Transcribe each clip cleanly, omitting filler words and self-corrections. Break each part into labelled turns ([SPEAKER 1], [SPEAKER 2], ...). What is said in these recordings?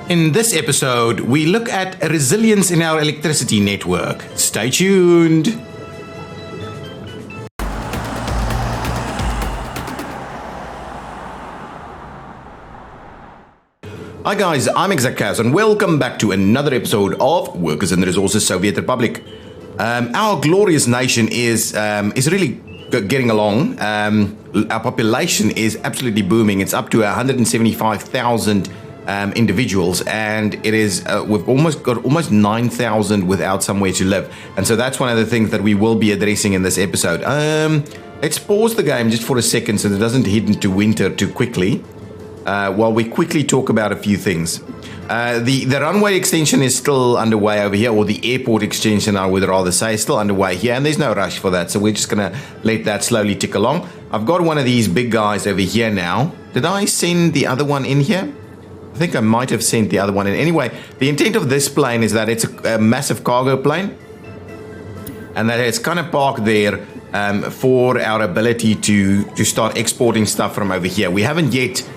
[SPEAKER 1] In this episode, we look at resilience in our electricity network. Stay tuned. Hi guys, I'm ExactChaos and welcome back to another episode of Workers and the Resources Soviet Republic. Our glorious nation is really getting along. Our population is absolutely booming. It's up to 175,000 individuals, and it is we've almost got 9,000 without somewhere to live. And so that's one of the things that we will be addressing in this episode. Let's pause the game just for a second so that it doesn't hit into winter too quickly. While we quickly talk about a few things. The runway extension is still underway over here, or the airport extension, I would rather say, is still underway here, and there's no rush for that, so we're just going to let that slowly tick along. I've got one of these big guys over here now. Did I send the other one in here? I think I might have sent the other one in. Anyway, the intent of this plane is that it's a massive cargo plane, and that it's kind of parked there for our ability to start exporting stuff from over here. We haven't yet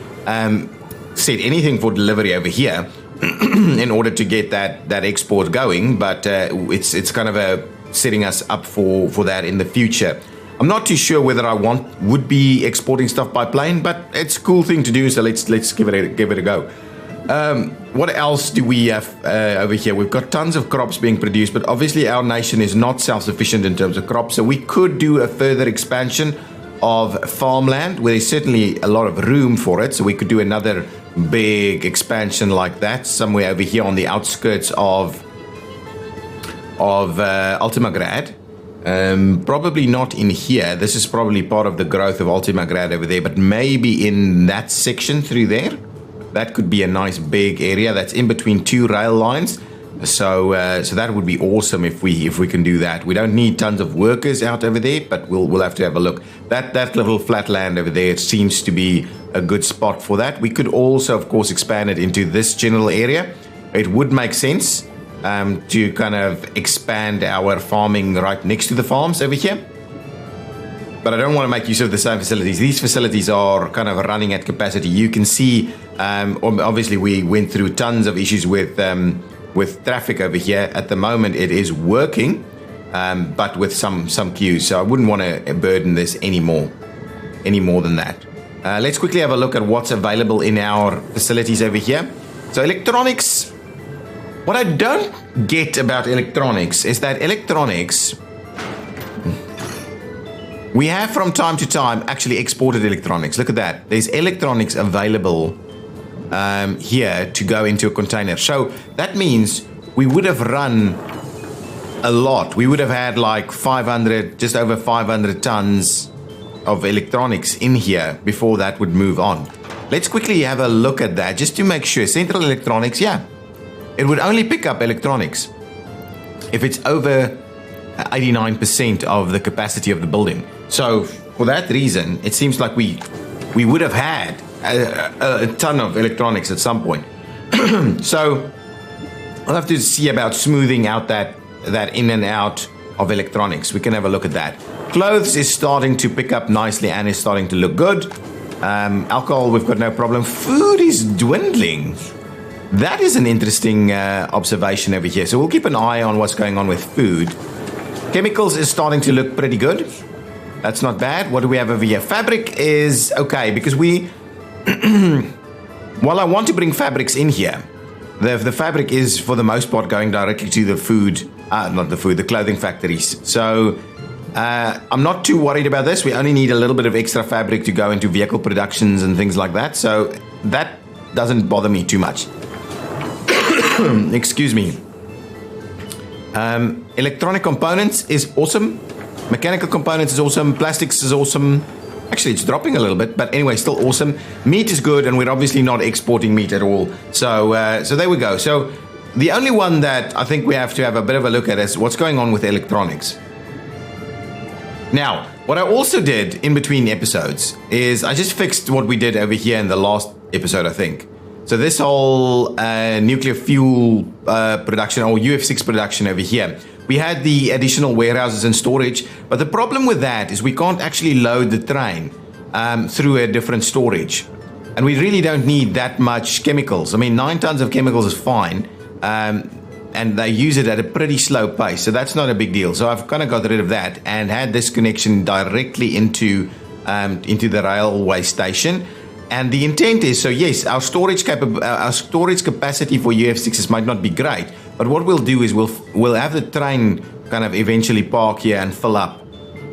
[SPEAKER 1] said anything for delivery over here in order to get that export going, but it's kind of setting us up for that in the future. I'm not too sure whether I would be exporting stuff by plane, but it's a cool thing to do, so let's give it a go. What else do we have over here? We've got tons of crops being produced, but obviously our nation is not self-sufficient in terms of crops, so we could do a further expansion of farmland, where there's certainly a lot of room for it, so we could do another big expansion like that somewhere over here on the outskirts of Ultimagrad. Probably not in here. This is probably part of the growth of Ultimagrad over there, but maybe in that section through there. That could be a nice big area that's in between two rail lines. So that would be awesome if we can do that. We don't need tons of workers out over there, but we'll have to have a look. That little flat land over there seems to be a good spot for that. We could also, of course, expand it into this general area. It would make sense to kind of expand our farming right next to the farms over here. But I don't want to make use of the same facilities. These facilities are kind of running at capacity. You can see, obviously, we went through tons of issues with traffic over here. At the moment it is working, but with some queues, so I wouldn't want to burden this any more than that. Let's quickly have a look at what's available in our facilities over here. So electronics, what I don't get about electronics is that electronics, we have from time to time actually exported electronics. Look at that, there's electronics available here to go into a container. So that means we would have run a lot. We would have had like 500, just over 500 tons of electronics in here before that would move on. Let's quickly have a look at that just to make sure. Central electronics, yeah, it would only pick up electronics if it's over 89% of the capacity of the building. So for that reason, it seems like we would have had a ton of electronics at some point. So I'll have to see about smoothing out that in and out of electronics. We can have a look at that. Clothes is starting to pick up nicely and is starting to look good. Alcohol, we've got no problem. Food is dwindling. That is an interesting observation over here. So we'll keep an eye on what's going on with food. Chemicals is starting to look pretty good. That's not bad. What do we have over here? Fabric is okay, because while I want to bring fabrics in here, the fabric is for the most part going directly to the the clothing factories. So I'm not too worried about this. We only need a little bit of extra fabric to go into vehicle productions and things like that. So that doesn't bother me too much. Excuse me. Electronic components is awesome. Mechanical components is awesome. Plastics is awesome. Actually, it's dropping a little bit, but anyway, still awesome. Meat is good, and we're obviously not exporting meat at all. So there we go. So the only one that I think we have to have a bit of a look at is what's going on with electronics. Now, what I also did in between episodes is I just fixed what we did over here in the last episode, I think. So this whole nuclear fuel production, or UF6 production over here, we had the additional warehouses and storage, but the problem with that is we can't actually load the train through a different storage. And we really don't need that much chemicals. I mean, 9 tons of chemicals is fine. And they use it at a pretty slow pace. So that's not a big deal. So I've kind of got rid of that and had this connection directly into the railway station. And the intent is, so yes, our storage capacity for UF6s might not be great, but what we'll do is we'll have the train kind of eventually park here and fill up.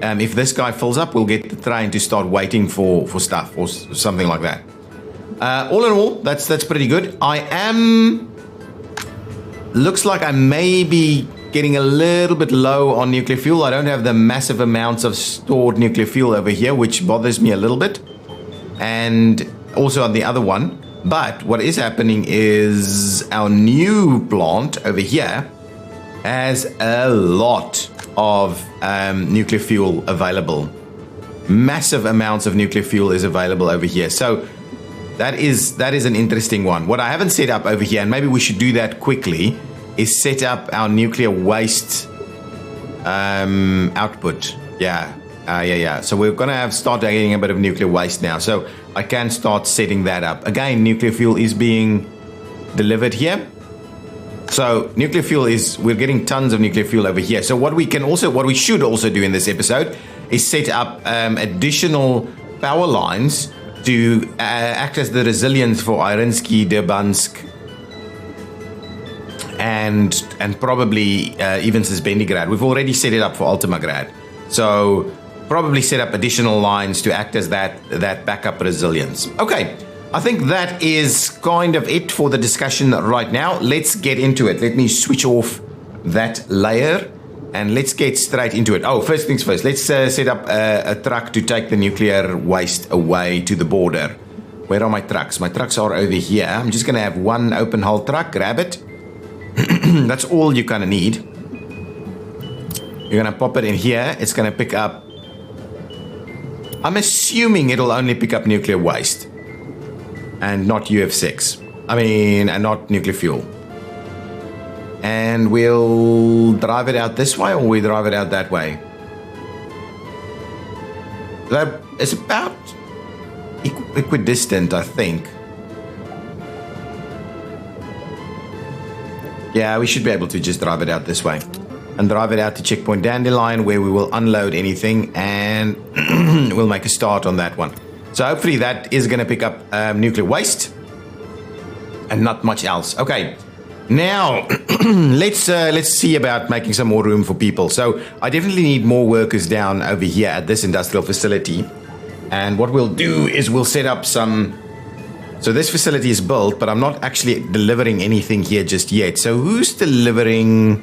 [SPEAKER 1] If this guy fills up, we'll get the train to start waiting for stuff or something like that. All in all, that's pretty good. Looks like I may be getting a little bit low on nuclear fuel. I don't have the massive amounts of stored nuclear fuel over here, which bothers me a little bit. And also on the other one. But what is happening is our new plant over here has a lot of nuclear fuel available. Massive amounts of nuclear fuel is available over here. So that is an interesting one. What I haven't set up over here, and maybe we should do that quickly, is set up our nuclear waste output. Yeah. So we're going to start getting a bit of nuclear waste now. So I can start setting that up. Again, nuclear fuel is being delivered here. So nuclear fuel we're getting tons of nuclear fuel over here. So what we should also do in this episode is set up additional power lines to act as the resilience for Irinsky, Durbansk, and probably even Sisbendigrad. We've already set it up for Ultimagrad. So probably set up additional lines to act as that backup resilience. Okay, I think that is kind of it for the discussion right now. Let's get into it. Let me switch off that layer and let's get straight into it. Oh, first things first, let's set up a truck to take the nuclear waste away to the border. Where are my trucks? My trucks are over here. I'm just going to have one open hull truck. Grab it. That's all you kind of need. You're going to pop it in here. It's going to pick up, I'm assuming it'll only pick up nuclear waste and not UF6. And not nuclear fuel. And we'll drive it out this way, or we drive it out that way. It's about equidistant, I think. Yeah, we should be able to just drive it out this way. And drive it out to checkpoint Dandelion, where we will unload anything and we'll make a start on that one. So hopefully that is going to pick up nuclear waste and not much else. Okay, now let's see about making some more room for people. So I definitely need more workers down over here at this industrial facility. And what we'll do is we'll set up some. So this facility is built, but I'm not actually delivering anything here just yet. So who's delivering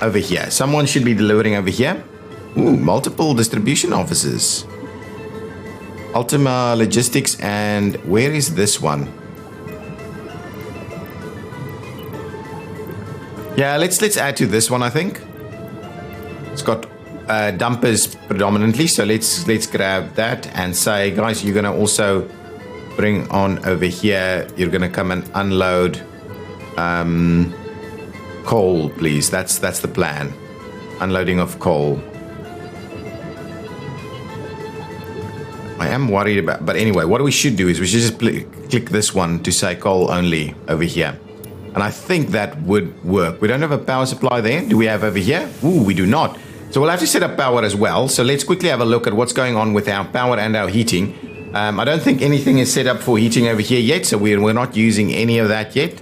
[SPEAKER 1] over here? Someone should be delivering over here. Ooh, multiple distribution offices. Ultima Logistics, and where is this one? Yeah, let's add to this one, I think. It's got dumpers predominantly, so let's grab that and say, guys, you're going to also bring on over here. You're going to come and unload coal, please. That's the plan. Unloading of coal. I am worried about, but anyway, what we should do is we should just click this one to say coal only over here. And I think that would work. We don't have a power supply there. Do we have over here? Ooh, we do not. So we'll have to set up power as well. So let's quickly have a look at what's going on with our power and our heating. I don't think anything is set up for heating over here yet. So we're not using any of that yet.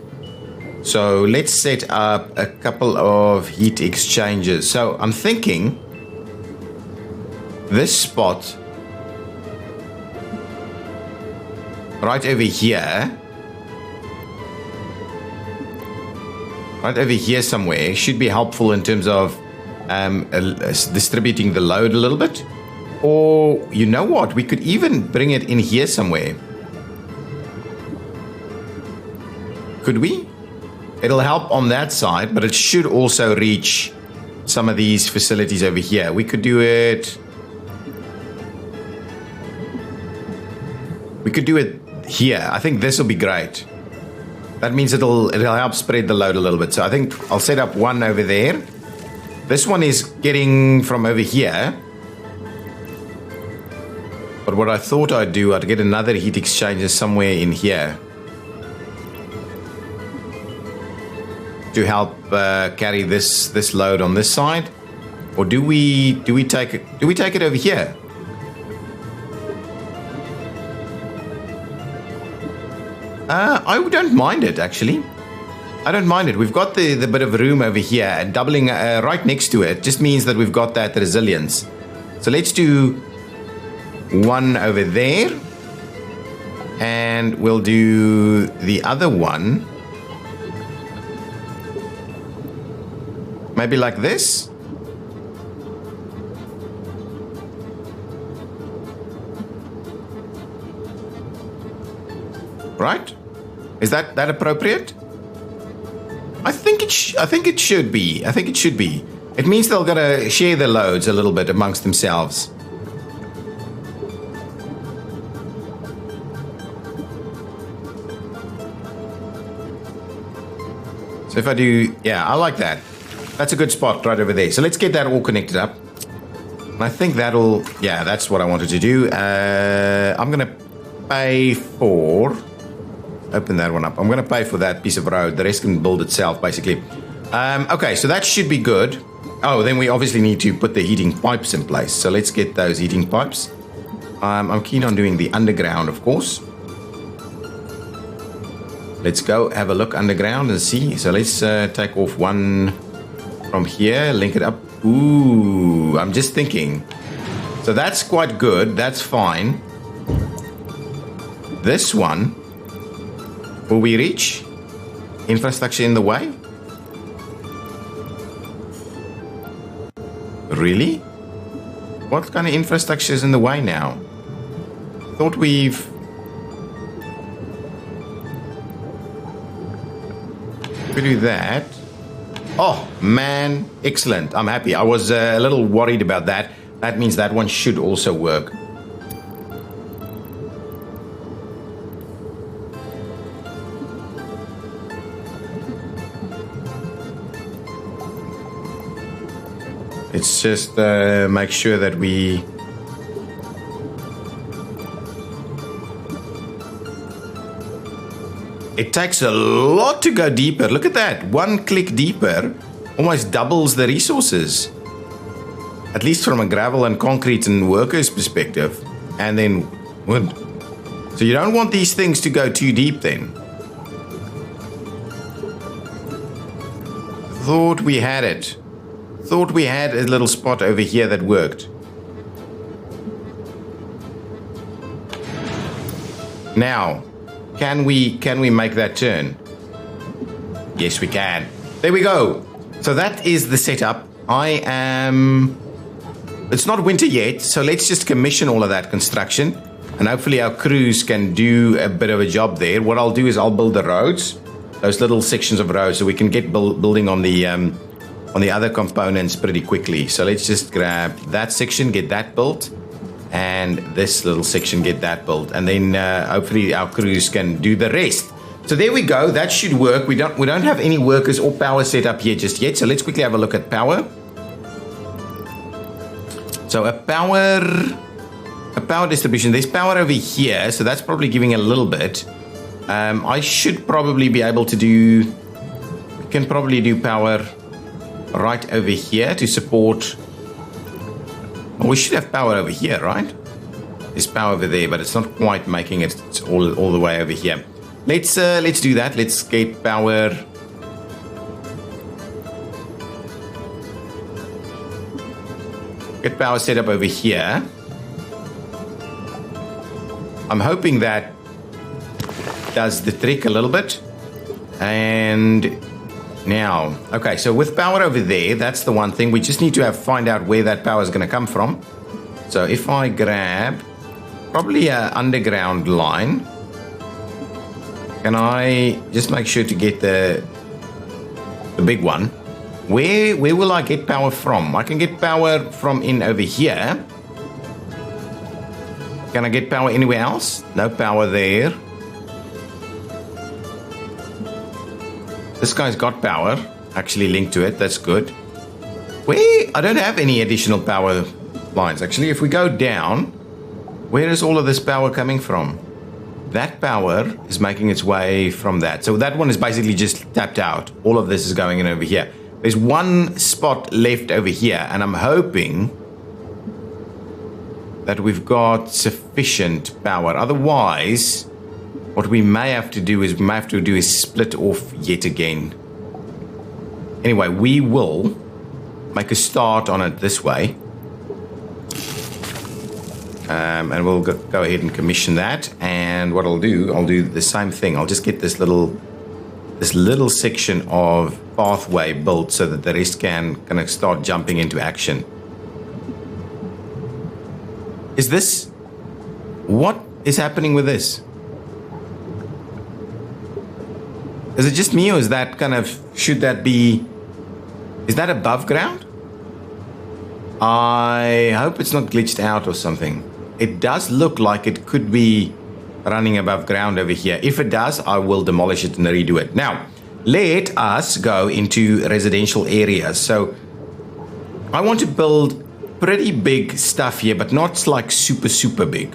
[SPEAKER 1] So let's set up a couple of heat exchangers. So I'm thinking this spot right over here, somewhere should be helpful in terms of distributing the load a little bit. Or you know what, we could even bring it in here somewhere. Could we? It'll help on that side, but it should also reach some of these facilities over here. We could do it. We could do it here. I think this will be great. That means it'll help spread the load a little bit. So I think I'll set up one over there. This one is getting from over here. But But what I thought I'd do, I'd get another heat exchanger somewhere in here to help carry this load on this side. Or do we take it over here? I don't mind it, actually. I don't mind it. We've got the bit of room over here, and doubling right next to it just means that we've got that resilience. So let's do one over there, and we'll do the other one maybe like this. Right? Is that appropriate? I think it should be. I think it should be. It means they're gonna share the loads a little bit amongst themselves. So if I do, yeah, I like that. That's a good spot right over there. So let's get that all connected up. And I think that'll, yeah, that's what I wanted to do. I'm gonna pay for. Open that one up. I'm going to pay for that piece of road. The rest can build itself, basically. Okay, so that should be good. Oh, then we obviously need to put the heating pipes in place. So let's get those heating pipes. I'm keen on doing the underground, of course. Let's go have a look underground and see. So let's take off one from here, link it up. Ooh, I'm just thinking. So that's quite good. That's fine. This one. Will we reach? Infrastructure in the way? Really? What kind of infrastructure is in the way now? Thought we've... If we do that... Oh, man. Excellent. I'm happy. I was a little worried about that. That means that one should also work. Let's just make sure that we... It takes a lot to go deeper. Look at that. One click deeper almost doubles the resources. At least from a gravel and concrete and workers perspective. And then wood. So you don't want these things to go too deep then. Thought we had it. Thought we had a little spot over here that worked. Now, can we make that turn? Yes, we can. There we go. So that is the setup. It's not winter yet, so let's just commission all of that construction, and hopefully our crews can do a bit of a job there. What I'll do is I'll build the roads, those little sections of roads, so we can get building on the other components pretty quickly. So let's just grab that section, get that built, and this little section, get that built, and then hopefully our crews can do the rest. So there we go. That should work. We don't have any workers or power set up here just yet. So let's quickly have a look at power. So a power distribution. There's power over here, so that's probably giving a little bit. I should probably be able to do. We can probably do power right over here to support. Well, we should have power over here, right? There's power over there, but it's not quite making it all the way over here. Let's do that. Let's get power. Get power set up over here. I'm hoping that does the trick a little bit. And now, okay, so with power over there, that's the one thing. We just need to find out where that power is going to come from. So if I grab probably an underground line, can I just make sure to get the big one? Where will I get power from? I can get power from in over here. Can I get power anywhere else? No power there. This guy's got power actually linked to it. That's good. Where? I don't have any additional power lines. Actually, if we go down, Where is all of this power coming from? That power is making its way from that. So that one is basically just tapped out. All of this is going in over here. There's one spot left over here, and I'm hoping that we've got sufficient power. Otherwise, what we may have to do is split off yet again. Anyway, we will make a start on it this way. And we'll go ahead and commission that. And what I'll do the same thing. I'll just get this little section of pathway built so that the rest can kind of start jumping into action. What is happening with this? Is it just me, or is that is that above ground? I hope it's not glitched out or something. It does look like it could be running above ground over here. If it does, I will demolish it and redo it. Now, let us go into residential areas. So I want to build pretty big stuff here, but not like super big,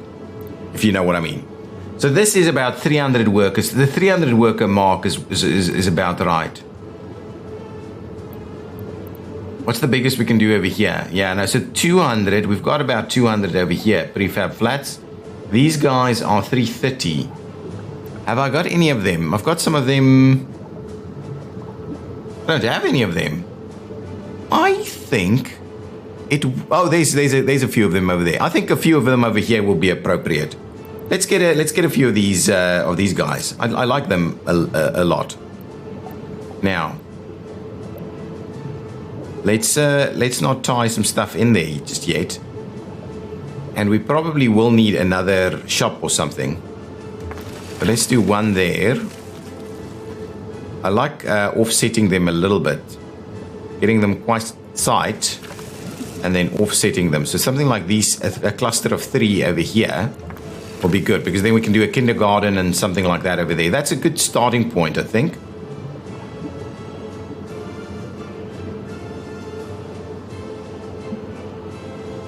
[SPEAKER 1] if you know what I mean. So this is about 300 workers. The 300 worker mark is about right. What's the biggest we can do over here? Yeah, no, so 200. We've got about 200 over here, prefab flats. These guys are 330. Have I got any of them? I've got some of them. I don't have any of them. I think it. Oh, there's a few of them over there. I think a few of them over here will be appropriate. Let's get a few of these guys. I like them a lot. Now, let's not tie some stuff in there just yet. And we probably will need another shop or something. But let's do one there. I like offsetting them a little bit, getting them quite tight, and then offsetting them. So something like these, a cluster of 3 over here, will be good, because then we can do a kindergarten and something like that over there. That's a good starting point, I think.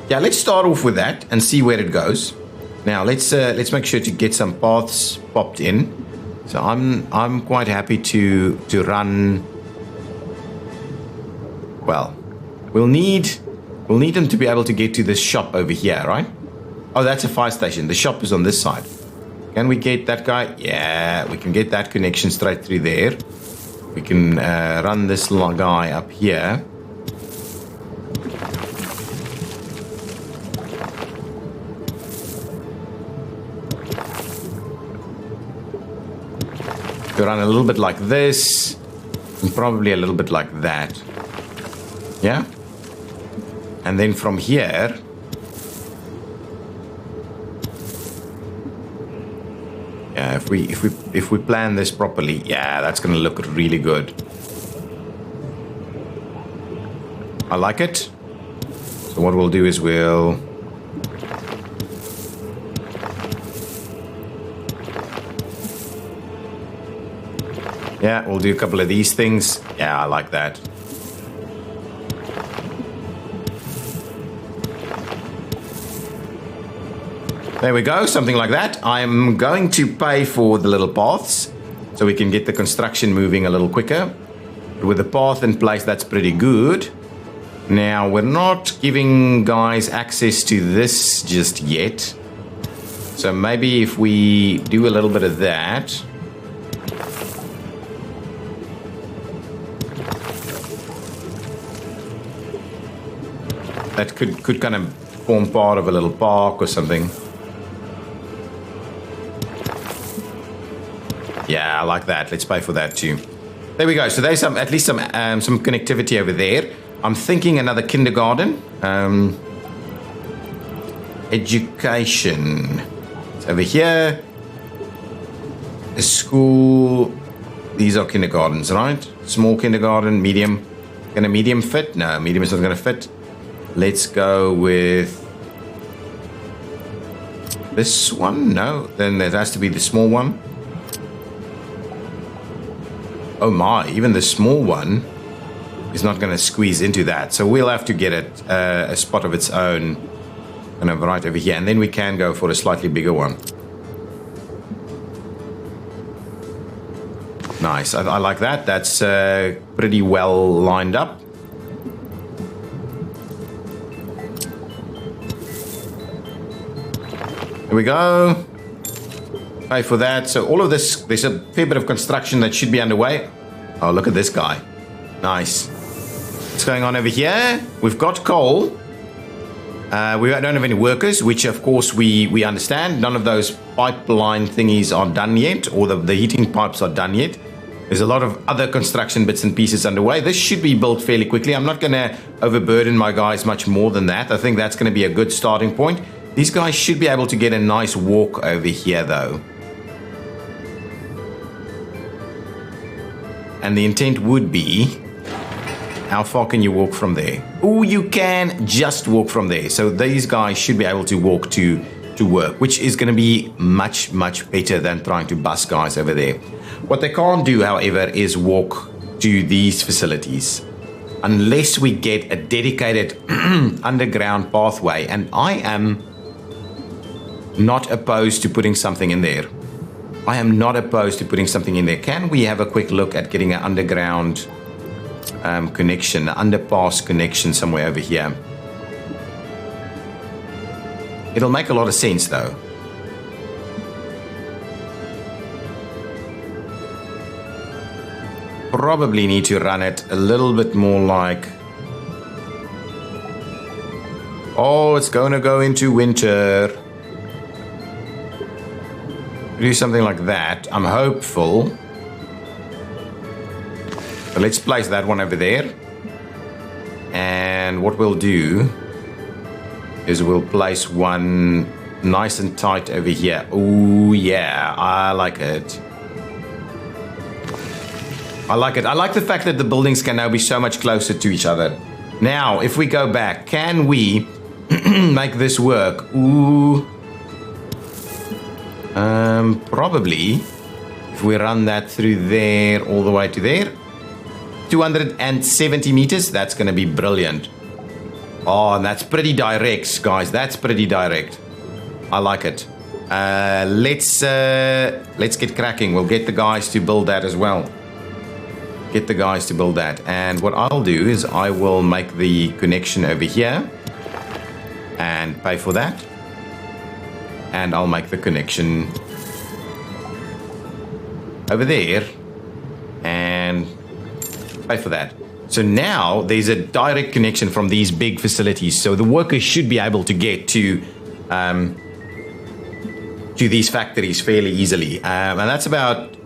[SPEAKER 1] Yeah, let's start off with that and see where it goes. Now let's make sure to get some paths popped in. So I'm quite happy to run. Well, we'll need them to be able to get to this shop over here, right? Oh, that's a fire station. The shop is on this side. Can we get that guy? Yeah, we can get that connection straight through there. We can run this little guy up here. To run a little bit like this, and probably a little bit like that. Yeah? And then from here, yeah, if we plan this properly, yeah, that's going to look really good. I like it. So what we'll do is we'll do a couple of these things. Yeah, I like that. There we go, something like that. I'm going to pay for the little paths so we can get the construction moving a little quicker. But with the path in place, that's pretty good. Now, we're not giving guys access to this just yet. So maybe if we do a little bit of that. That could kind of form part of a little park or something. Yeah, I like that. Let's pay for that too. There we go. So there's at least some connectivity over there. I'm thinking another kindergarten. Education. It's over here. A school. These are kindergartens, right? Small kindergarten, medium. Can a medium fit? No, medium is not going to fit. Let's go with this one. No, then there has to be the small one. Oh my, even the small one is not going to squeeze into that. So we'll have to get it a spot of its own And over right over here. And then we can go for a slightly bigger one. Nice. I like that. That's pretty well lined up. Here we go. Pay for that. So all of this, there's a fair bit of construction that should be underway. Oh, look at this guy. Nice. What's going on over here? We've got coal. We don't have any workers, which of course we understand. None of those pipeline thingies are done yet, or the heating pipes are done yet. There's a lot of other construction bits and pieces underway. This should be built fairly quickly. I'm not going to overburden my guys much more than that. I think that's going to be a good starting point. These guys should be able to get a nice walk over here, though. And the intent would be, how far can you walk from there? Oh, you can just walk from there. So these guys should be able to walk to work, which is going to be much, much better than trying to bus guys over there. What they can't do, however, is walk to these facilities unless we get a dedicated underground pathway. And I am not opposed to putting something in there. I am not opposed to putting something in there. Can we have a quick look at getting an underground connection, underpass connection somewhere over here? It'll make a lot of sense, though. Probably need to run it a little bit more like... Oh, it's going to go into winter. Do something like that. I'm hopeful. So let's place that one over there. And what we'll do is we'll place one nice and tight over here. Oh, yeah. I like it. I like it. I like the fact that the buildings can now be so much closer to each other. Now, if we go back, can we make this work? Ooh. Probably. If we run that through there, all the way to there. 270 meters. That's going to be brilliant. Oh, and that's pretty direct, guys. That's pretty direct. I like it. Let's get cracking. We'll get the guys to build that as well. Get the guys to build that. And what I'll do is I will make the connection over here and pay for that. And I'll make the connection over there and pay for that. So now there's a direct connection from these big facilities. So the workers should be able to get to these factories fairly easily. And that's about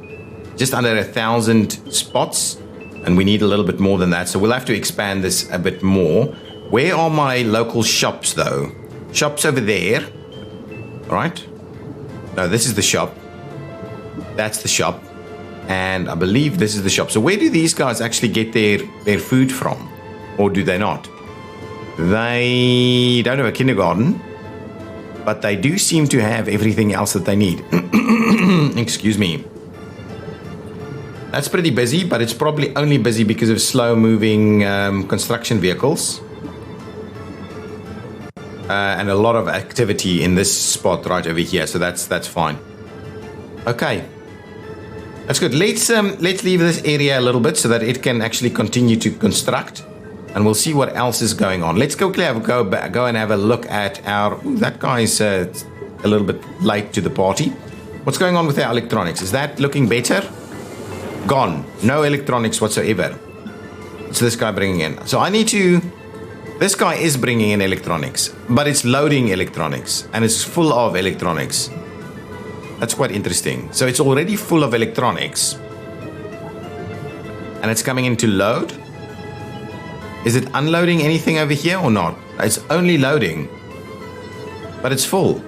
[SPEAKER 1] just under 1,000 spots. And we need a little bit more than that. So we'll have to expand this a bit more. Where are my local shops, though? Shops over there. All right. No, this is the shop. That's the shop. And I believe this is the shop. So where do these guys actually get their food from? Or do they not? They don't have a kindergarten. But they do seem to have everything else that they need. Excuse me. That's pretty busy, but it's probably only busy because of slow-moving construction vehicles. And a lot of activity in this spot right over here. So that's fine. Okay. That's good. Let's leave this area a little bit so that it can actually continue to construct. And we'll see what else is going on. Let's quickly go and have a look at our... Ooh, that guy's a little bit late to the party. What's going on with our electronics? Is that looking better? Gone. No electronics whatsoever. What's this guy bringing in? So I need to... This guy is bringing in electronics, but it's loading electronics, and it's full of electronics. That's quite interesting. So it's already full of electronics, and it's coming in to load. Is it unloading anything over here or not? It's only loading, but it's full.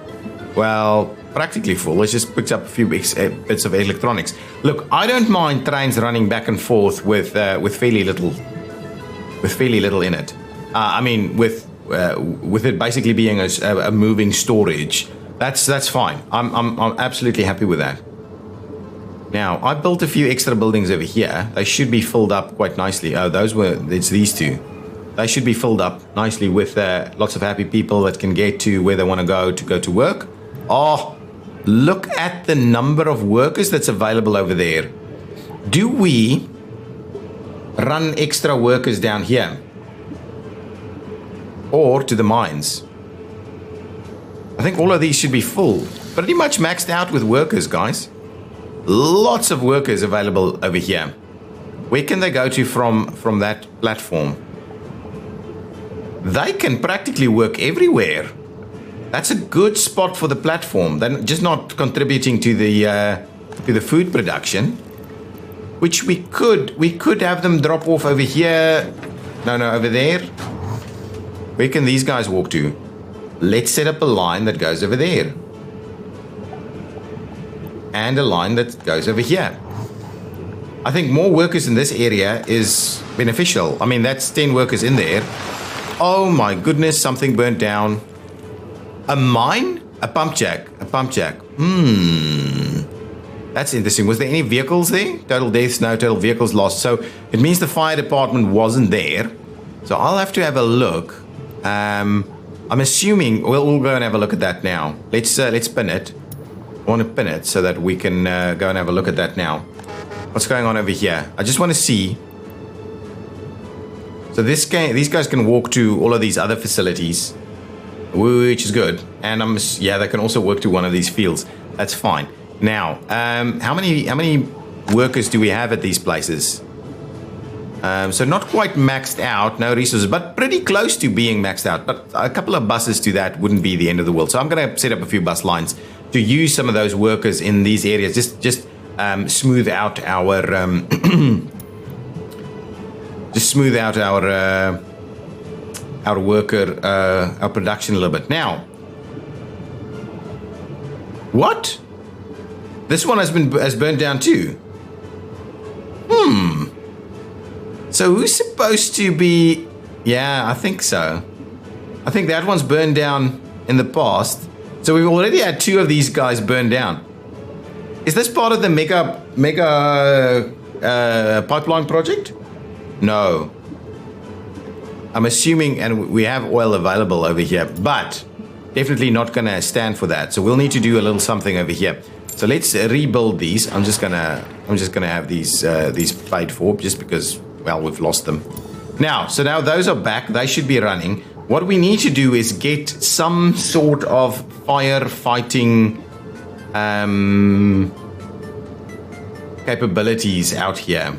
[SPEAKER 1] Well, practically full. It's just picked up a few bits of electronics. Look, I don't mind trains running back and forth with fairly little in it. I mean, with it basically being a moving storage, that's fine. I'm absolutely happy with that. Now, I built a few extra buildings over here. They should be filled up quite nicely. Oh, it's these two. they should be filled up nicely with lots of happy people that can get to where they want to go to work. Oh, look at the number of workers that's available over there. Do we run extra workers down here? Or to the mines? I think all of these should be full. Pretty much maxed out with workers, guys. Lots of workers available over here. Where can they go to from that platform? They can practically work everywhere. That's a good spot for the platform. They're just not contributing to the food production, which we could have them drop off over here. No, over there. Where can these guys walk to? Let's set up a line that goes over there. And a line that goes over here. I think more workers in this area is beneficial. I mean, that's 10 workers in there. Oh my goodness, something burnt down. A mine? A pump jack. That's interesting. Was there any vehicles there? Total deaths, no. Total vehicles lost. So it means the fire department wasn't there. So I'll have to have a look. I'm assuming we'll go and have a look at that now. Let's pin it. I want to pin it so that we can go and have a look at that now. What's going on over here? I just want to see. So these guys can walk to all of these other facilities, which is good. And they can also work to one of these fields. That's fine. Now, how many workers do we have at these places? So not quite maxed out, no resources, but pretty close to being maxed out. But a couple of buses to that wouldn't be the end of the world. So I'm going to set up a few bus lines to use some of those workers in these areas. Just smooth out our our worker our production a little bit. Now, what? This one has burned down too. So who's supposed to be? Yeah, I think so. I think that one's burned down in the past. So we've already had 2 of these guys burned down. Is this part of the mega pipeline project? No. I'm assuming, and we have oil available over here, but definitely not going to stand for that. So we'll need to do a little something over here. So let's rebuild these. I'm just gonna have these paid for, just because, well, we've lost them. Now those are back. They should be running. What we need to do is get some sort of firefighting capabilities out here.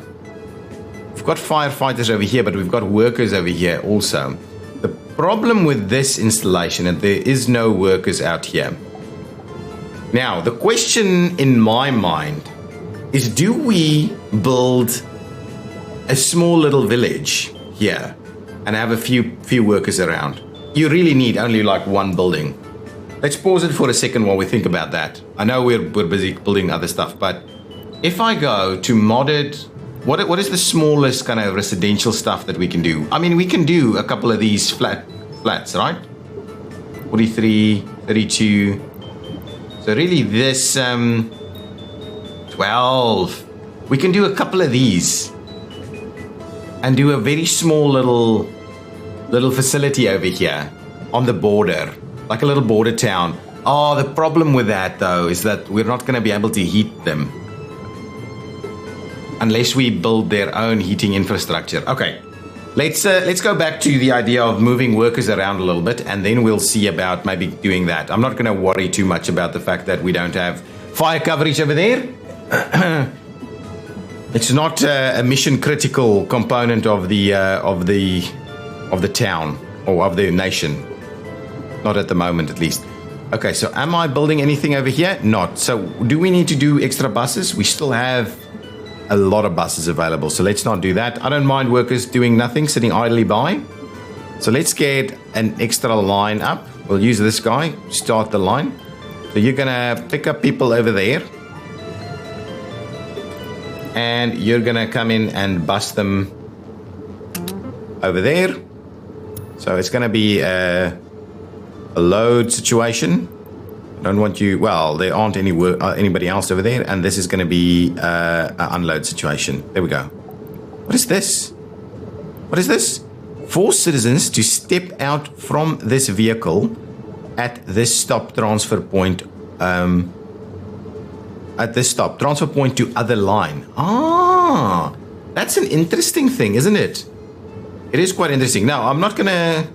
[SPEAKER 1] We've got firefighters over here, but we've got workers over here also. The problem with this installation is there is no workers out here. Now, the question in my mind is, do we build a small little village here and have a few workers around? You really need only like one building. Let's pause it for a second while we think about that. I know we're busy building other stuff, but if I go to modded, what is the smallest kind of residential stuff that we can do? I mean, we can do a couple of these flats, right? 43, 32. So really this 12. We can do a couple of these and do a very small little facility over here on the border, like a little border town. Oh, the problem with that though is that we're not going to be able to heat them unless we build their own heating infrastructure. Okay, let's go back to the idea of moving workers around a little bit, and then we'll see about maybe doing that. I'm not going to worry too much about the fact that we don't have fire coverage over there. It's not a mission critical component of the town or of the nation. Not at the moment, at least. Okay, so am I building anything over here? Not. So do we need to do extra buses? We still have a lot of buses available, so let's not do that. I don't mind workers doing nothing, sitting idly by. So let's get an extra line up. We'll use this guy, start the line. So you're gonna pick up people over there, and you're gonna come in and bus them over there. So it's gonna be a load situation. I don't want you, well, there aren't anybody else over there, and this is going to be an unload situation. There we go. What is this? What is this? Force citizens to step out from this vehicle at this stop transfer point. At this stop transfer point to other line. Ah, that's an interesting thing, isn't it? It is quite interesting. Now, I'm not going to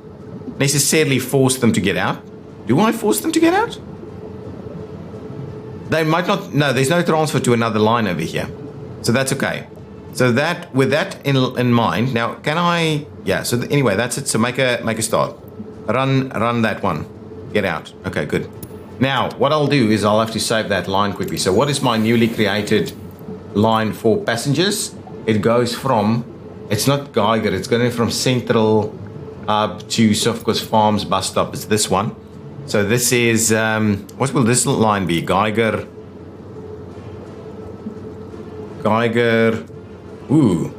[SPEAKER 1] necessarily force them to get out. Do I force them to get out? They might not. No, there's no transfer to another line over here. So that's okay. So that, with that in mind, now can I? Yeah. So anyway, that's it. So make a start. Run that one. Get out. Okay, good. Now what I'll do is I'll have to save that line quickly. So what is my newly created line for passengers? It goes from. It's not Geiger. It's going from Central up to Sofkos Farms bus stop. It's this one. So this is what will this line be? Geiger. Ooh,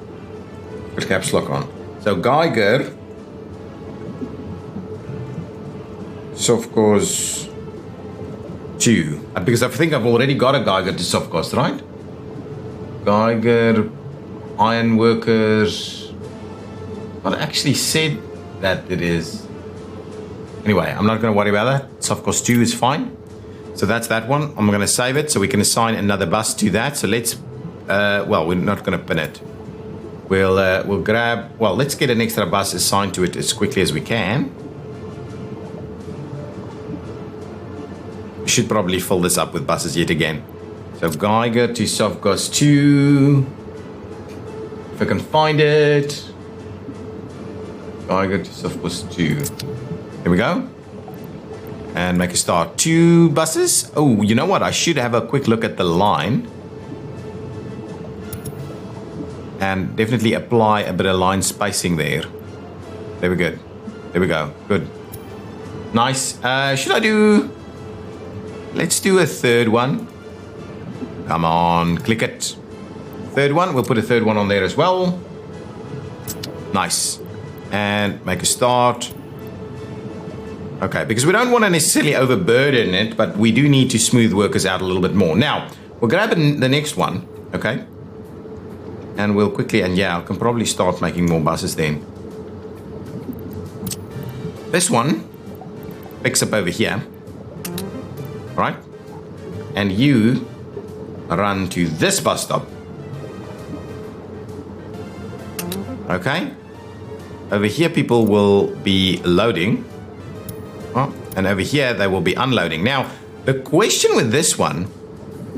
[SPEAKER 1] put caps lock on. So Geiger, Sofkos 2, because I think I've already got a Geiger to Sofkos, right? Geiger, Iron Workers. Well, I actually said that it is. Anyway, I'm not going to worry about that. Sofkos 2 is fine. So that's that one. I'm going to save it so we can assign another bus to that. So let's. Well, we're not going to pin it. We'll grab. Well, let's get an extra bus assigned to it as quickly as we can. We should probably fill this up with buses yet again. So Geiger to Sofkos 2. If I can find it. Geiger to Sofkos 2. Here we go. And make a start. 2 buses. Oh, you know what? I should have a quick look at the line. And definitely apply a bit of line spacing there. There we go. There we go. Good. Nice. Should I do... Let's do a third one. Come on, click it. Third one. We'll put a third one on there as well. Nice. And make a start. Okay, because we don't want to necessarily overburden it, but we do need to smooth workers out a little bit more. Now, we'll grab the next one. Okay. And we'll quickly, and yeah, I can probably start making more buses then. This one picks up over here, right? And you run to this bus stop. Okay? Over here, people will be loading. Oh, and over here, they will be unloading. Now, the question with this one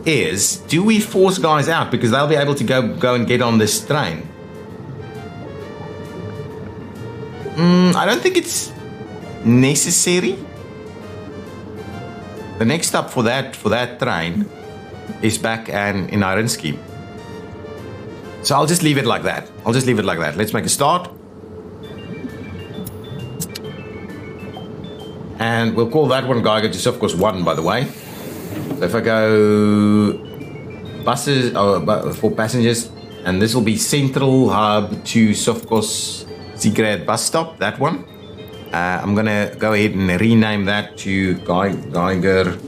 [SPEAKER 1] is, do we force guys out because they'll be able to go and get on this train? I don't think it's necessary. The next stop for that train is back in Irinsky. So I'll just leave it like that. Let's make a start. And we'll call that one Geiger to Sofkos 1, by the way. So if I go buses for passengers, and this will be Central Hub to Sofkos Zigrad bus stop, that one. I'm going to go ahead and rename that to Geiger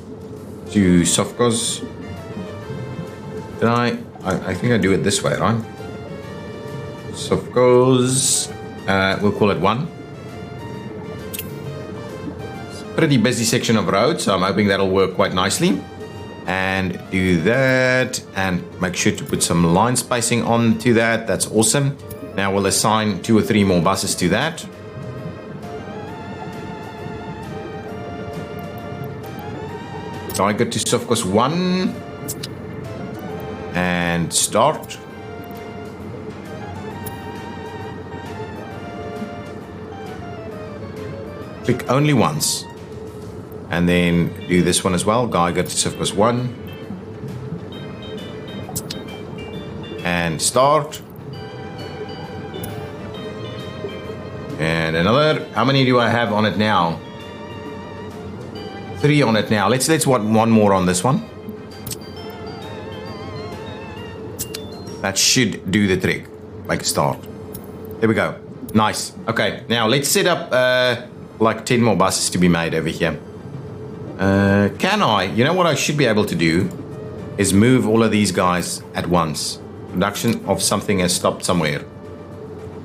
[SPEAKER 1] to Sofkos. Did I think I do it this way, right? Sofkos, we'll call it 1. It's a pretty busy section of road, so I'm hoping that'll work quite nicely. And do that, and make sure to put some line spacing onto that. That's awesome. Now we'll assign 2 or 3 more buses to that. So I go to Sofkos 1 and start. Click only once. And then do this one as well. Geiger to Sofkos 1. And start. And another. How many do I have on it now? 3 on it now. Let's want 1 more on this one. That should do the trick. Make a start. There we go. Nice. Okay. Now let's set up like 10 more buses to be made over here. Can I? You know what I should be able to do is move all of these guys at once. Production of something has stopped somewhere.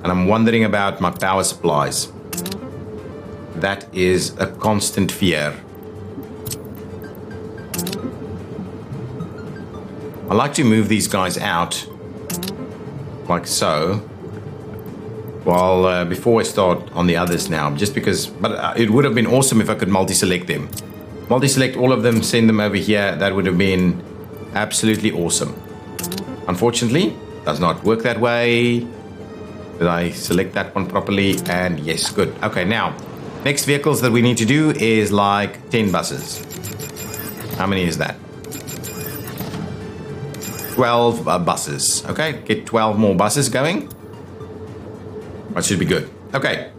[SPEAKER 1] And I'm wondering about my power supplies. That is a constant fear. I like to move these guys out like so. Well, before I start on the others now, just because, but it would have been awesome if I could multi-select them. Multi-select all of them, send them over here. That would have been absolutely awesome. Unfortunately, does not work that way. Did I select that one properly? And yes, good. Okay, now, next vehicles that we need to do is like 10 buses. How many is that? 12 buses. Okay, get 12 more buses going. That should be good. Okay.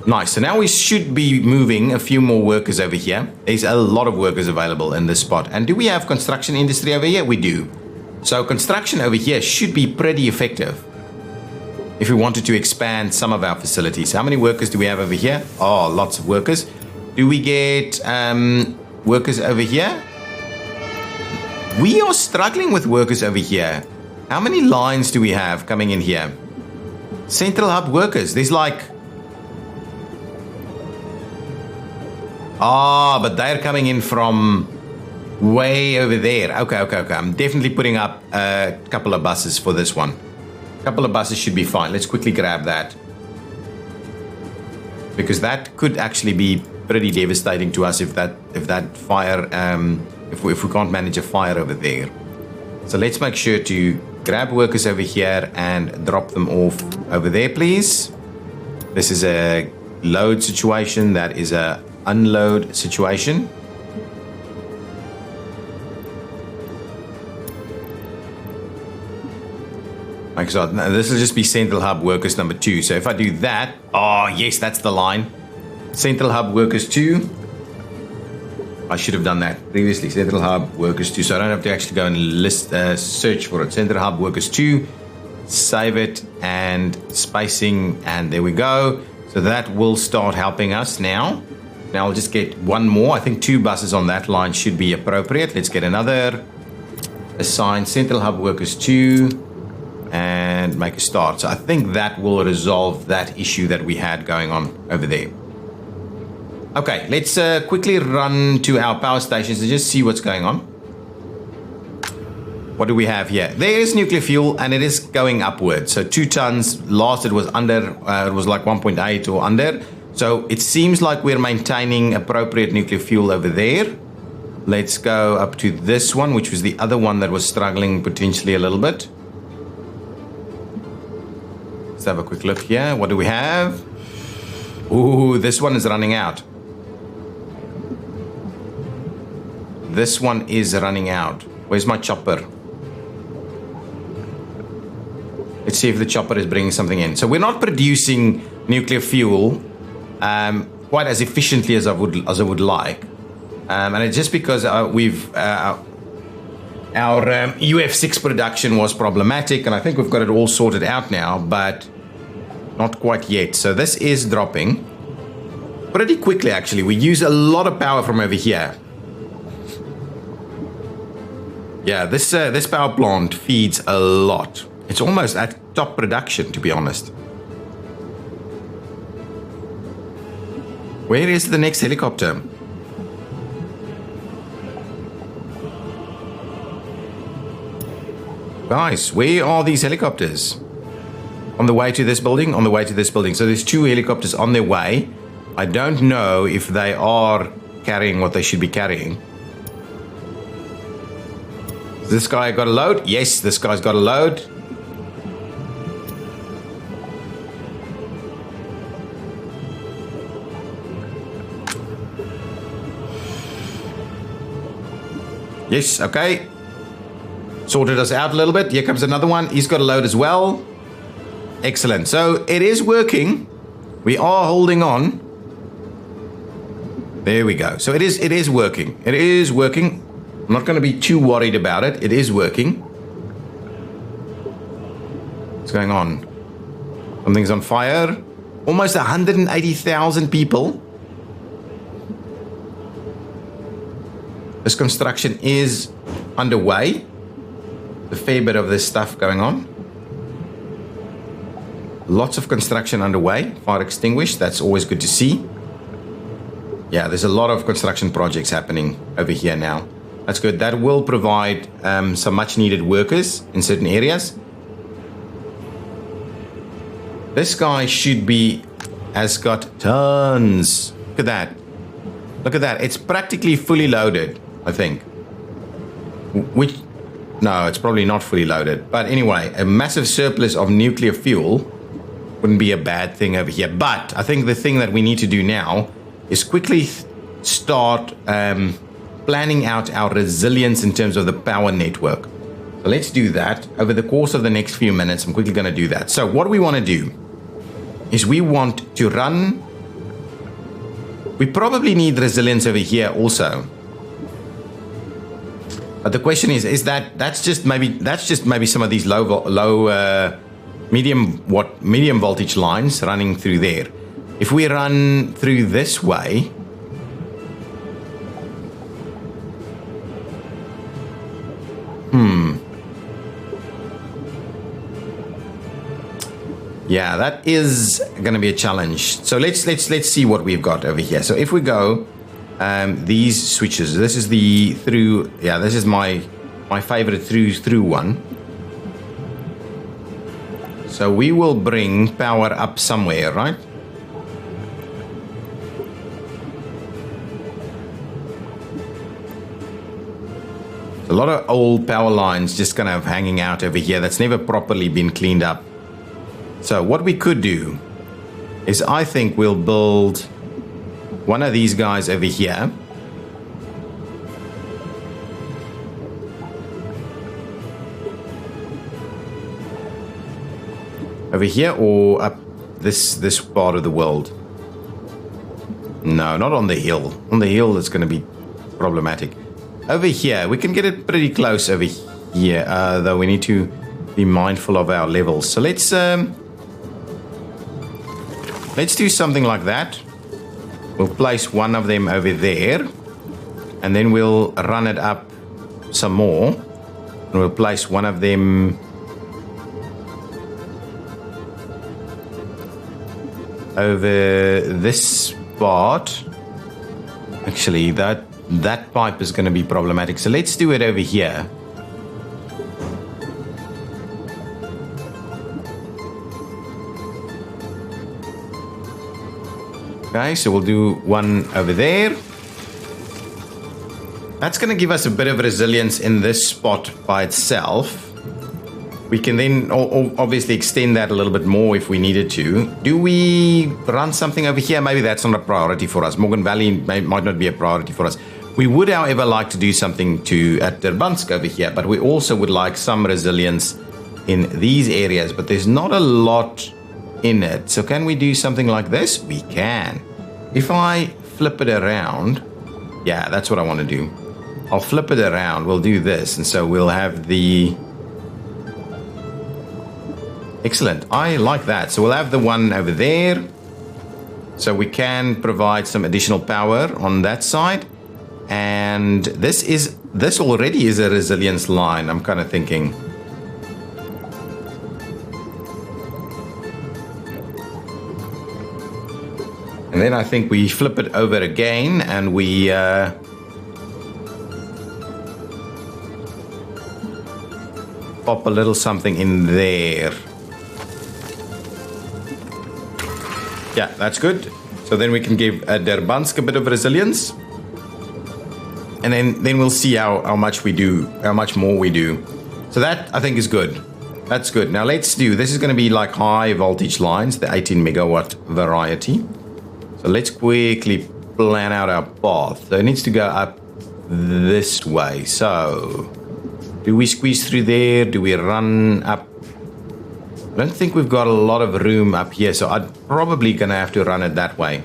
[SPEAKER 1] Nice. So now we should be moving a few more workers over here. There's a lot of workers available in this spot. And do we have construction industry over here? We do. So construction over here should be pretty effective if we wanted to expand some of our facilities. How many workers do we have over here? Oh, lots of workers. Do we get workers over here? We are struggling with workers over here. How many lines do we have coming in here? Central hub workers. There's like... but they're coming in from way over there. Okay. I'm definitely putting up a couple of buses for this one. A couple of buses should be fine. Let's quickly grab that. Because that could actually be pretty devastating to us if that fire... If we can't manage a fire over there. So let's make sure to grab workers over here and drop them off over there, please. This is a load situation. That is a unload situation. Like so, this will just be Central Hub Workers number 2. So if I do that, oh yes, that's the line. Central Hub Workers 2. I should have done that previously. Central Hub Workers 2. So I don't have to actually go and list search for it. Central Hub Workers 2. Save it and spacing. And there we go. So that will start helping us now. Now I'll just get one more. I think 2 buses on that line should be appropriate. Let's get another. Assign Central Hub Workers 2. And make a start. So I think that will resolve that issue that we had going on over there. Okay, let's quickly run to our power stations and just see what's going on. What do we have here? There is nuclear fuel and it is going upwards. So 2 tons. Last it was under, it was like 1.8 or under. So it seems like we're maintaining appropriate nuclear fuel over there. Let's go up to this one, which was the other one that was struggling potentially a little bit. Let's have a quick look here. What do we have? Ooh, this one is running out. This one is running out. Where's my chopper? Let's see if the chopper is bringing something in. So we're not producing nuclear fuel quite as efficiently as I would like. And it's just because our UF6 production was problematic, and I think we've got it all sorted out now, but not quite yet. So this is dropping pretty quickly, actually. We use a lot of power from over here. Yeah, this power plant feeds a lot. It's almost at top production, to be honest. Where is the next helicopter? Guys, where are these helicopters? On the way to this building? On the way to this building. So there's 2 helicopters on their way. I don't know if they are carrying what they should be carrying. This guy got a load? Yes, this guy's got a load. Yes, okay. Sorted us out a little bit. Here comes another one. He's got a load as well. Excellent. So it is working. We are holding on. There we go. So it is working. It is working. I'm not going to be too worried about it. It is working. What's going on? Something's on fire. Almost 180,000 people. This construction is underway. A fair bit of this stuff going on. Lots of construction underway. Fire extinguished. That's always good to see. Yeah, there's a lot of construction projects happening over here now. That's good. That will provide some much needed workers in certain areas. This guy has got tons. Look at that. Look at that. It's practically fully loaded, I think. No, it's probably not fully loaded. But anyway, a massive surplus of nuclear fuel wouldn't be a bad thing over here. But I think the thing that we need to do now is quickly start planning out our resilience in terms of the power network. So let's do that. Over the course of the next few minutes, I'm quickly going to do that. So what we want to do is we want to run. We probably need resilience over here also. But the question is that's just maybe some of these medium voltage lines running through there. If we run through this way, yeah, that is going to be a challenge. So let's see what we've got over here. So if we go these switches, this is the through. Yeah, this is my favorite through one. So we will bring power up somewhere, right? A lot of old power lines just kind of hanging out over here that's never properly been cleaned up. So what we could do is I think we'll build one of these guys over here. Over here or up this part of the world. No, not on the hill. On the hill it's going to be problematic. Over here, we can get it pretty close over here, though we need to be mindful of our levels. So let's do something like that. We'll place one of them over there, and then we'll run it up some more, and we'll place one of them over this spot. Actually, that pipe is going to be problematic, so let's do it over here. Okay, so we'll do one over there. That's going to give us a bit of resilience in this spot by itself. We can then obviously extend that a little bit more if we needed to. Do we run something over here? Maybe that's not a priority for us. Morgan Valley might not be a priority for us. We would, however, like to do something at Durbansk over here, but we also would like some resilience in these areas, but there's not a lot in it. So can we do something like this? We can. If I flip it around, yeah, that's what I want to do. I'll flip it around. We'll do this, and so we'll have the... Excellent. I like that. So we'll have the one over there. So we can provide some additional power on that side. And this already is a resilience line, I'm kind of thinking. And then I think we flip it over again and we pop a little something in there. Yeah, that's good. So then we can give Durbansk a bit of resilience. And then we'll see how much we do, how much more we do. So that, I think, is good. That's good. Now let's do, this is going to be like high voltage lines, the 18 megawatt variety. So let's quickly plan out our path. So it needs to go up this way. So do we squeeze through there? Do we run up? I don't think we've got a lot of room up here. So I'm probably going to have to run it that way.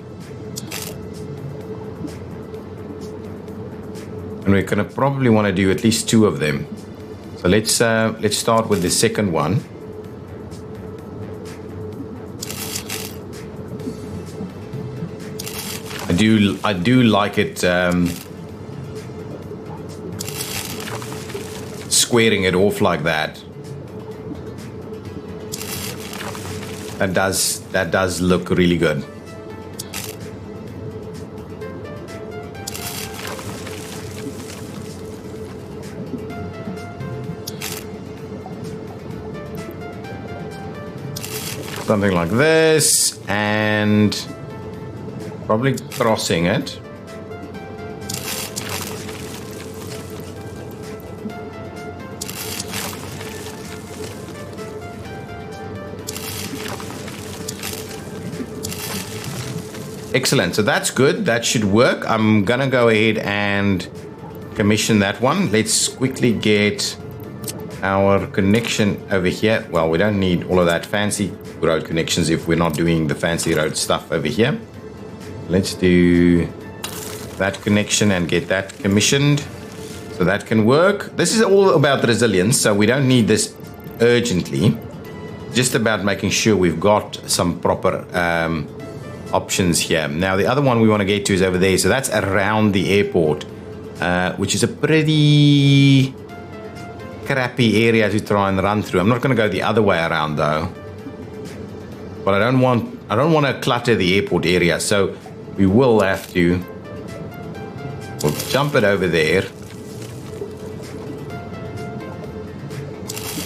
[SPEAKER 1] And we're going to probably want to do at least two of them. So let's start with the second one. I do like it squaring it off like that. That does look really good. Something like this, and probably crossing it. Excellent, so that's good, that should work. I'm gonna go ahead and commission that one. Let's quickly get our connection over here. Well, we don't need all of that fancy road connections if we're not doing the fancy road stuff over here. Let's do that connection and get that commissioned so that can work. This is all about the resilience, so we don't need this urgently. Just about making sure we've got some proper options here. Now the other one we want to get to is over there, so that's around the airport, which is a pretty crappy area to try and run through. I'm not going to go the other way around though, but I don't want to clutter the airport area, so we will have to, we'll jump it over there.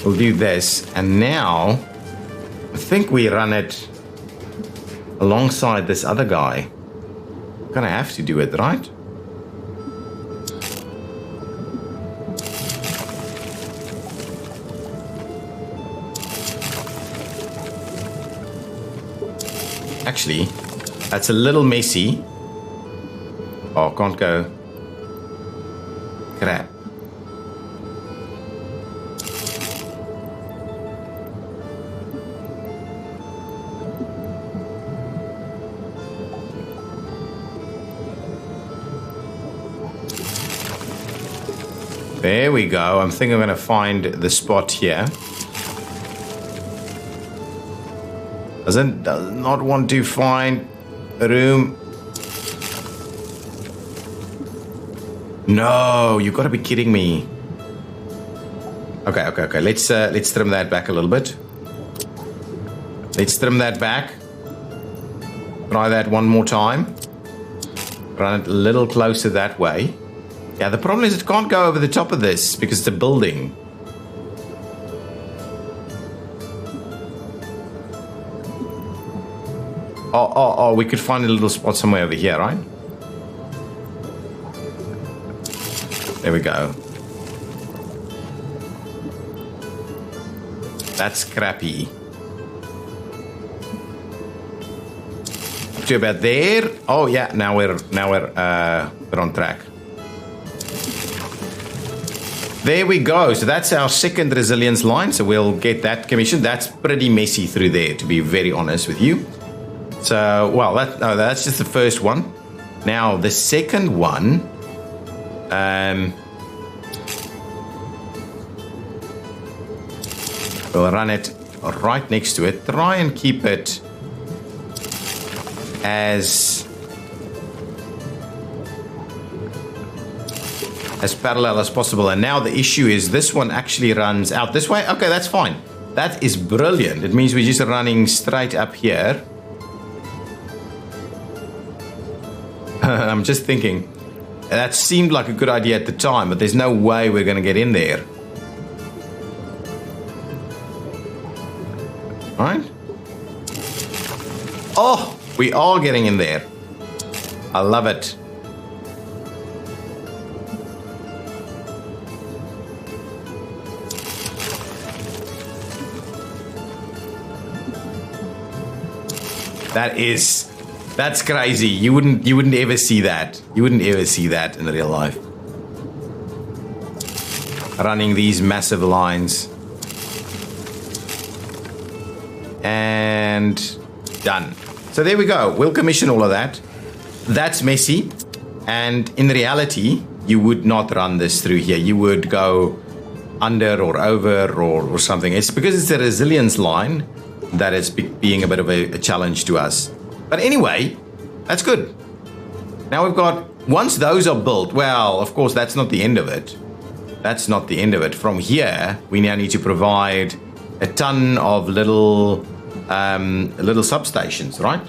[SPEAKER 1] We'll do this, and now I think we run it alongside this other guy. I'm gonna have to do it, right? Actually, that's a little messy. Oh, can't go. Crap. There we go. I'm thinking I'm going to find the spot here. Does not want to find a room. No, you got to be kidding me. Okay. Let's trim that back a little bit. Let's trim that back. Try that one more time. Run it a little closer that way. Yeah, the problem is it can't go over the top of this because it's a building. Oh, we could find a little spot somewhere over here, right? There we go. That's crappy. Up to about there. Oh yeah, now we're on track. There we go. So that's our second resilience line. So we'll get that commissioned. That's pretty messy through there, to be very honest with you. So, well, that's just the first one. Now, the second one, we'll run it right next to it. Try and keep it as parallel as possible. And now the issue is this one actually runs out this way. Okay, that's fine. That is brilliant. It means we're just running straight up here. I'm just thinking, that seemed like a good idea at the time, but there's no way we're going to get in there. All right? Oh, we are getting in there. I love it. That's crazy. You wouldn't ever see that. You wouldn't ever see that in real life. Running these massive lines. And done. So there we go. We'll commission all of that. That's messy. And in reality, you would not run this through here. You would go under or over or something. It's because it's a resilience line that is being a bit of a challenge to us. But anyway, that's good. Now we've got, once those are built, well, of course, that's not the end of it. That's not the end of it. From here, we now need to provide a ton of little little substations, right?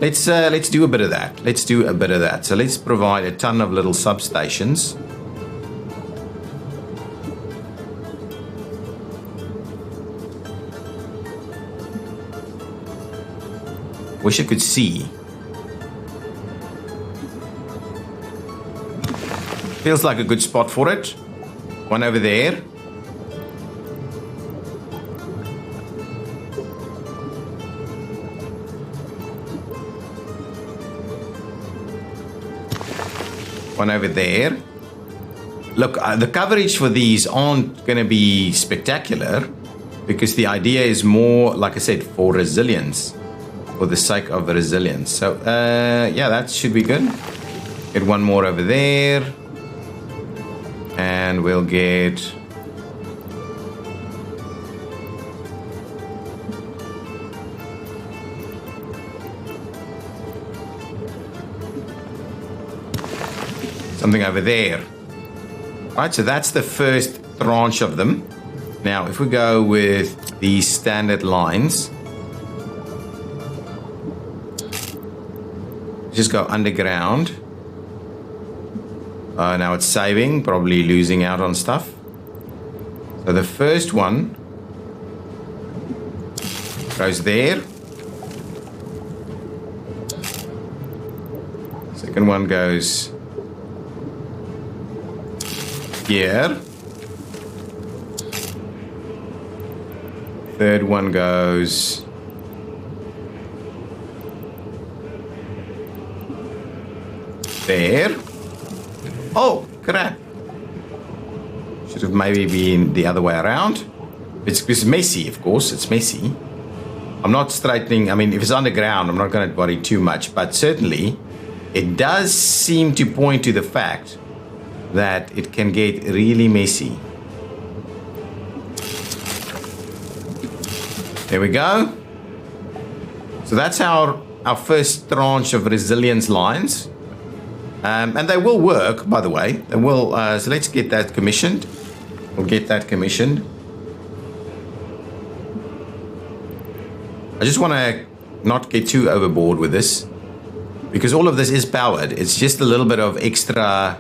[SPEAKER 1] Let's do a bit of that. Let's do a bit of that. So let's provide a ton of little substations. Wish I could see. Feels like a good spot for it. One over there. One over there. Look, the coverage for these aren't going to be spectacular because the idea is more, like I said, for resilience. For the sake of the resilience. So, yeah, that should be good. Get one more over there. And we'll get... something over there. Right, so that's the first tranche of them. Now, if we go with these standard lines... just go underground. Now it's saving, probably losing out on stuff. So the first one goes there. Second one goes here. Third one goes there. Oh, crap. Should have maybe been the other way around. It's messy, of course. It's messy. I'm not straightening. I mean, if it's underground, I'm not going to worry too much. But certainly, it does seem to point to the fact that it can get really messy. There we go. So that's our first tranche of resilience lines. And they will work, by the way. They will. So let's get that commissioned. We'll get that commissioned. I just want to not get too overboard with this, because all of this is powered. It's just a little bit of extra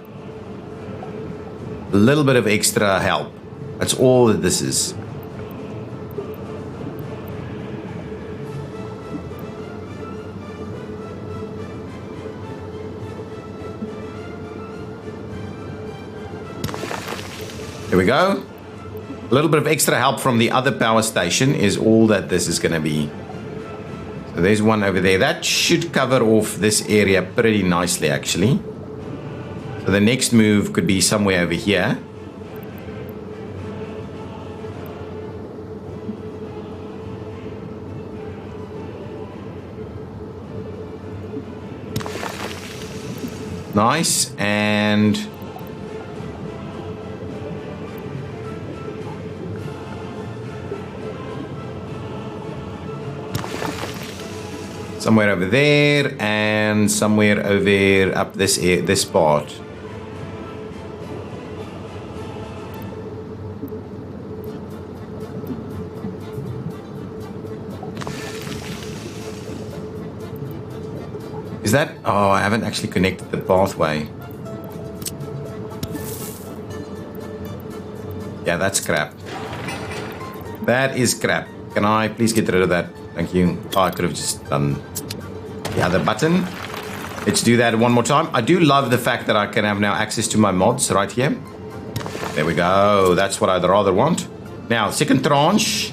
[SPEAKER 1] help. That's all that this is. There we go. A little bit of extra help from the other power station is all that this is going to be. So there's one over there. That should cover off this area pretty nicely, actually. So the next move could be somewhere over here. Nice. And... somewhere over there, and somewhere over up this part. Is that... oh, I haven't actually connected the pathway. Yeah, that's crap. That is crap. Can I please get rid of that? Thank you. Oh, I could have just done the other button. Let's do that one more time. I do love the fact that I can have now access to my mods right here. There we go. That's what I'd rather want. Now, second tranche.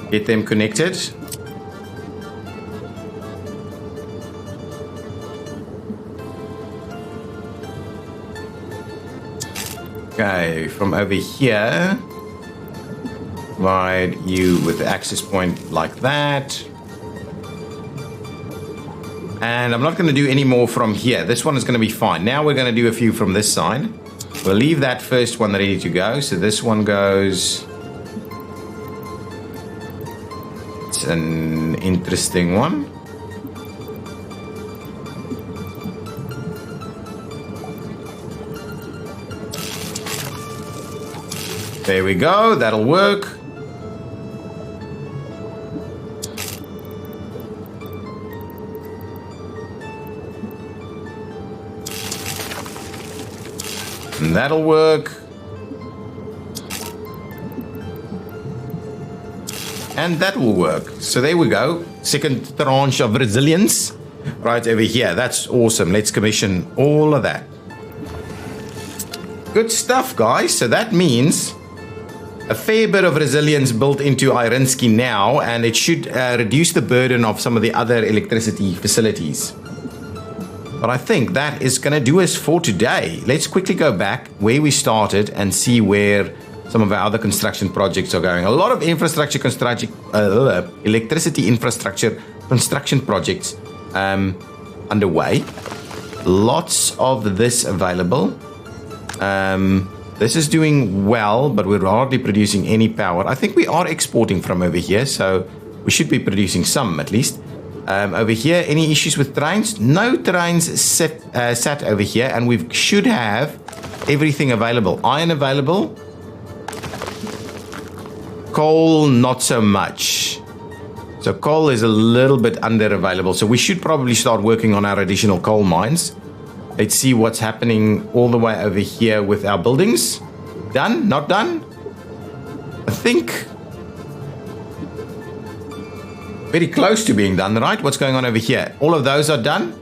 [SPEAKER 1] Get them connected. Okay, from over here. Provide you with the access point like that. And I'm not going to do any more from here. This one is going to be fine. Now we're going to do a few from this side. We'll leave that first one ready to go. So this one goes... it's an interesting one. There we go. That'll work. And that'll work. And that will work. So there we go. Second tranche of resilience right over here. That's awesome. Let's commission all of that. Good stuff, guys. So that means a fair bit of resilience built into Irinsky now, and it should reduce the burden of some of the other electricity facilities. But I think that is going to do us for today. Let's quickly go back where we started and see where some of our other construction projects are going. A lot of infrastructure construction, electricity infrastructure construction projects underway. Lots of this available. This is doing well, but we're hardly producing any power. I think we are exporting from over here, so we should be producing some at least. Over here, any issues with trains? No trains sat over here, and we should have everything available. Iron available. Coal, not so much. So coal is a little bit under available. So we should probably start working on our additional coal mines. Let's see what's happening all the way over here with our buildings. Done? Not done? I think very close to being done, right? What's going on over here? All of those are done.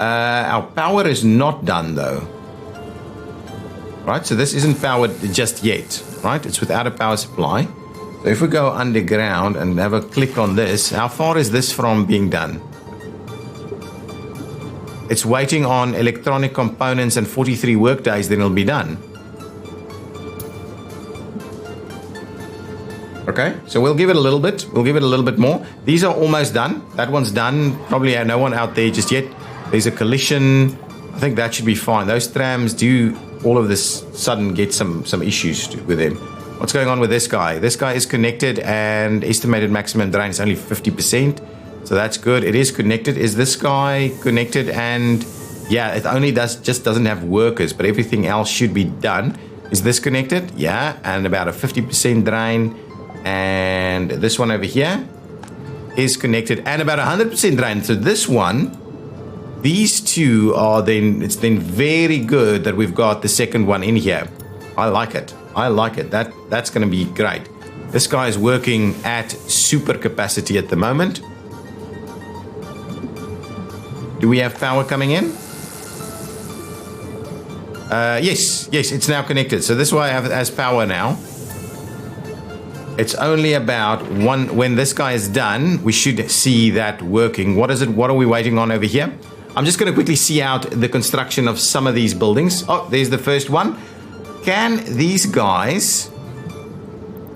[SPEAKER 1] Our power is not done though. Right, so this isn't powered just yet, right? It's without a power supply. So if we go underground and have a click on this, how far is this from being done? It's waiting on electronic components and 43 work days, then it'll be done. Okay, so we'll give it a little bit. We'll give it a little bit more. These are almost done. That one's done. Probably no one out there just yet. There's a collision. I think that should be fine. Those trams do all of this sudden get some issues with them. What's going on with this guy? This guy is connected and estimated maximum drain is only 50%. So that's good. It is connected. Is this guy connected? And yeah, it only just doesn't have workers, but everything else should be done. Is this connected? Yeah, and about a 50% drain. And this one over here is connected and about 100% drain. So this one, these two are then, it's then very good that we've got the second one in here. I like it. I like it. That's going to be great. This guy is working at super capacity at the moment. Do we have power coming in? Yes, it's now connected. So this one has power now. It's only about one. When this guy is done, we should see that working. What is it? What are we waiting on over here? I'm just going to quickly see out the construction of some of these buildings. Oh, there's the first one. Can these guys,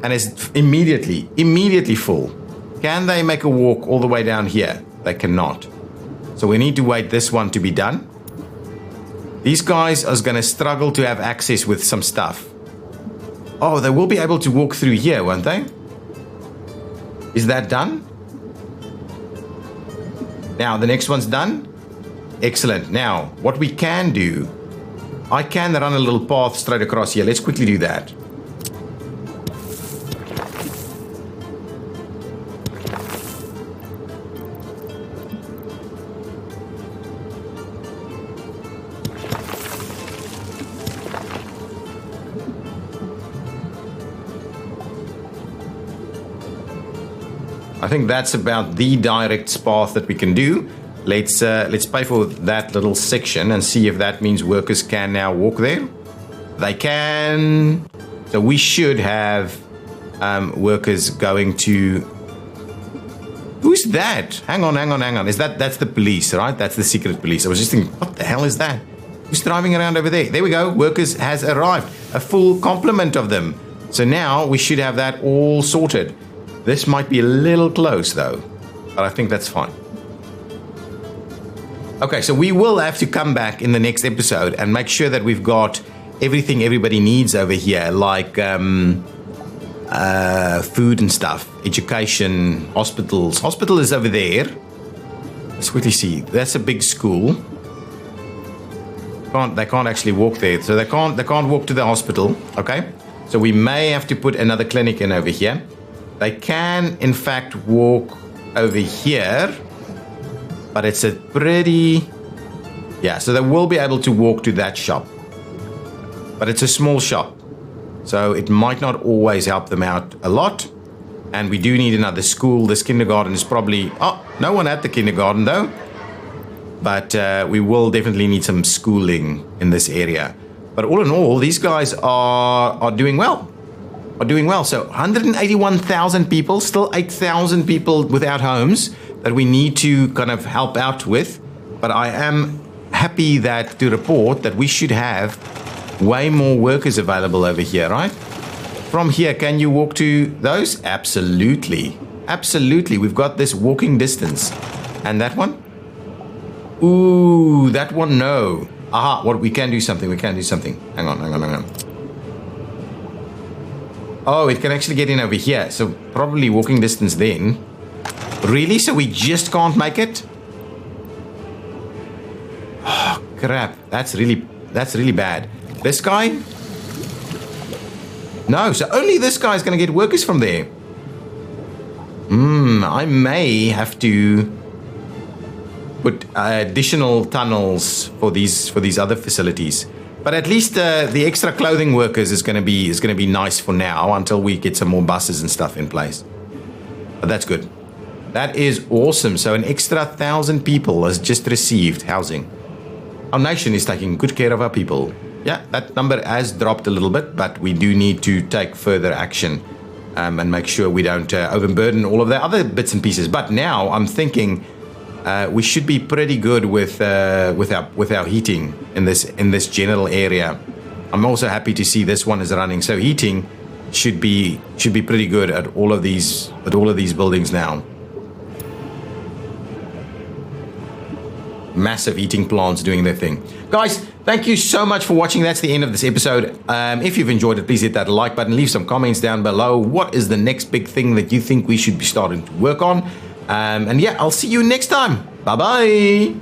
[SPEAKER 1] and it's immediately full. Can they make a walk all the way down here? They cannot. So we need to wait this one to be done. These guys are going to struggle to have access with some stuff. Oh, they will be able to walk through here, won't they? Is that done? Now, the next one's done. Excellent. Now, what we can do, I can run a little path straight across here. Let's quickly do that. I think that's about the direct path that we can do. Let's pay for that little section and see if that means workers can now walk there. They can. So we should have workers going to. Who's that? Hang on. That's the police, right? That's the secret police. I was just thinking, what the hell is that? Who's driving around over there? There we go. Workers has arrived. A full complement of them. So now we should have that all sorted. This might be a little close though, but I think that's fine. Okay, so we will have to come back in the next episode and make sure that we've got everything everybody needs over here, like food and stuff, education, hospitals. Hospital is over there. Let's quickly see. That's a big school. They can't actually walk there, so they can't walk to the hospital. Okay, so we may have to put another clinic in over here. They can, in fact, walk over here, but it's a pretty... Yeah, so they will be able to walk to that shop. but it's a small shop. So it might not always help them out a lot. And we do need another school. This kindergarten is probably... Oh, no one at the kindergarten though. But we will definitely need some schooling in this area. But all in all, these guys are doing well. So 181,000 people, still 8,000 people without homes that we need to kind of help out with. But I am happy to report that we should have way more workers available over here, right? From here, can you walk to those? Absolutely. We've got this walking distance. And that one? Ooh, that one, no. Aha, we can do something. Hang on. Oh, it can actually get in over here. So probably walking distance then. Really? So we just can't make it? Oh, crap. That's really bad. This guy? No, so only this guy's going to get workers from there. I may have to put additional tunnels for these other facilities. But at least the extra clothing workers is going to be nice for now until we get some more buses and stuff in place. But that's good. That is awesome. So an extra 1,000 people has just received housing. Our nation is taking good care of our people. Yeah, that number has dropped a little bit, but we do need to take further action and make sure we don't overburden all of the other bits and pieces. But now I'm thinking we should be pretty good with our heating in this general area. I'm also happy to see this one is running. So heating should be pretty good at all of these buildings now. Massive heating plants doing their thing. Guys, thank you so much for watching. That's the end of this episode. If you've enjoyed it, please hit that like button. Leave some comments down below. What is the next big thing that you think we should be starting to work on? And yeah, I'll see you next time. Bye-bye.